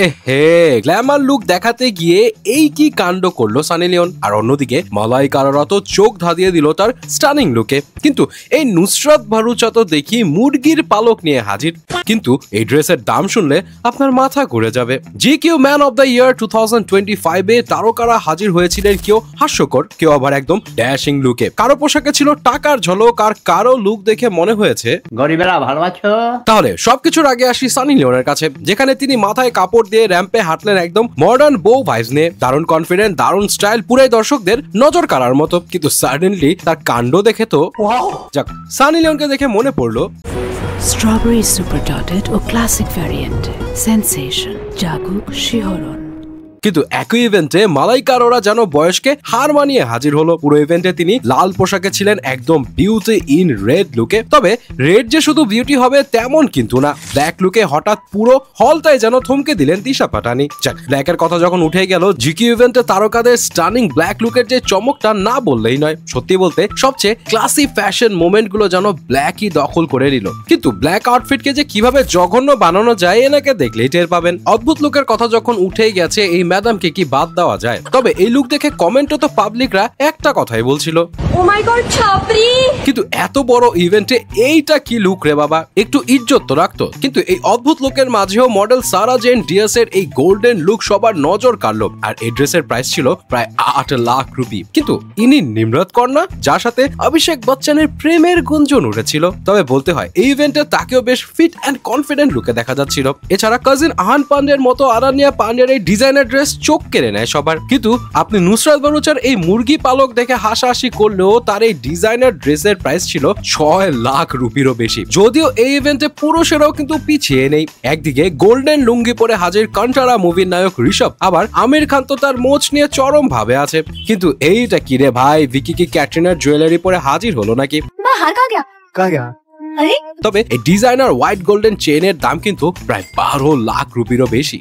এহে Glamour look দেখাতে গিয়ে এই কি কাণ্ড করলো সানি লিওন। আর অন্যদিকে মালাইকাররা তো চোখ ধাঁধিয়ে দিল তার স্টানিং লুকে। কিন্তু এই নুসরাত ভারুচা তো দেখি মুরগির পালক নিয়ে হাজির। কিন্তু এই ড্রেসের দাম শুনলে আপনার মাথা ঘুরে যাবে। GQ man of the year 2025 তারকারা হাজির হয়েছিলেন কেউ হাস্যকর, কেউ আবার একদম ড্যাশিং লুকে। কারো পোশাকে ছিল টাকার ঝলক, আর কারো লুক দেখে মনে হয়েছে গরিবেরা ভালো আছো। তাহলে সবকিছুর আগে আসি সানি লিওনের কাছে, যেখানে তিনি মাথায় কাপড় দিয়ে র্যাম্পে হাঁটলেন একদম মডার্ন বউ ভাইবস নিয়ে। দারুণ কনফিডেন্ট, দারুণ স্টাইল, পুরাই দর্শকদের নজর কাড়ার মতো। কিন্তু সাডেনলি তার কাণ্ড দেখে তো যাক, সানি লিওনকে দেখে মনে পড়লো স্ট্রবেরি সুপার ডটেড ও ক্লাসিক ভ্যারিয়েন্টে সেন্সেশন জাগুক শিহরণ। কিন্তু একই ইভেন্টে মালাইকা আরোরা যেন বয়সকে হার মানিয়ে হাজির হলো। পুরো ইভেন্টে তিনি লাল পোশাকে ছিলেন, একদম বিউটি ইন রেড লুকে। তবে রেড যে শুধু বিউটি হবে তেমন কিন্তু না, ব্ল্যাক লুকে হঠাৎ পুরো হলটাই যেন থমকে দিলেন দিশা পাটানি। যাক, ব্ল্যাকের কথা যখন উঠে গেল, জিকিউ ইভেন্টে তারকাদের স্টানিং ব্ল্যাক লুকের যে চমকটা না বললেই নয়। সত্যি বলতে সবচেয়ে ক্লাসি ফ্যাশন মোমেন্ট গুলো যেন ব্ল্যাকই দখল করে নিল। কিন্তু ব্ল্যাক আউটফিটকে যে কিভাবে জঘন্য বানানো যায় এনাকে দেখলেই টের পাবেন। অদ্ভুত লুকের কথা যখন উঠেই গেছে, এই ম্যাডামকে কি বাদ দেওয়া যায়? তবে এই লুক দেখে কমেন্টে তো পাবলিকরা একটা কথাই বলছিল, ও মাই গড ছাপরি। কিন্তু এত বড় ইভেন্টে এইটা কি লুক রে বাবা, একটু ইজ্জত তো রাখতো। কিন্তু এই অদ্ভুত লুকের মাঝেও মডেল সারা জেন ডিয়াস এর এই গোল্ডেন লুক সবার নজর কাড়লো। আর এই ড্রেসের প্রাইস ছিল প্রায় 8 লাখ রুপি। কিন্তু ইনি নিমরত কন্যা, যার সাথে অভিষেক বচ্চনের প্রেমের গুঞ্জন উঠেছিল। তবে বলতে হয় এই ইভেন্টে তাকেও বেশ ফিট অ্যান্ড কনফিডেন্ট লুকে দেখা যাচ্ছিল। এছাড়া কাজিন আহান পান্ডের মতো আরানিয়া পান্ডের এই ডিজাইনার ড্রেস চোখ কেড়ে নেয় সবার। কিন্তু আপনি নুসরাত ভারুচার এই মুরগি পালক দেখে হাসাহাসি করলেও তার এই ডিজাইনার ড্রেসের প্রাইস ছিল 6 লাখ রুপিরও বেশি। যদিও এই ইভেন্টে পুরুষেরাও কিন্তু পিছিয়ে নেই। একদিকে গোল্ডেন লুঙ্গি পরে হাজির কান্টারা মুভির নায়ক ঋষভ, আবার আমির খান তো তার মোচ নিয়ে চরম ভাবে আছে। কিন্তু এইটা কি রে ভাই, ভিকি কি ক্যাটরিনার জুয়েলারি পরে হাজির হলো নাকি? তবে এই ডিজাইনার হোয়াইট গোল্ডেন চেইনের দাম কিন্তু প্রায় 12 লাখ রুপিরও বেশি।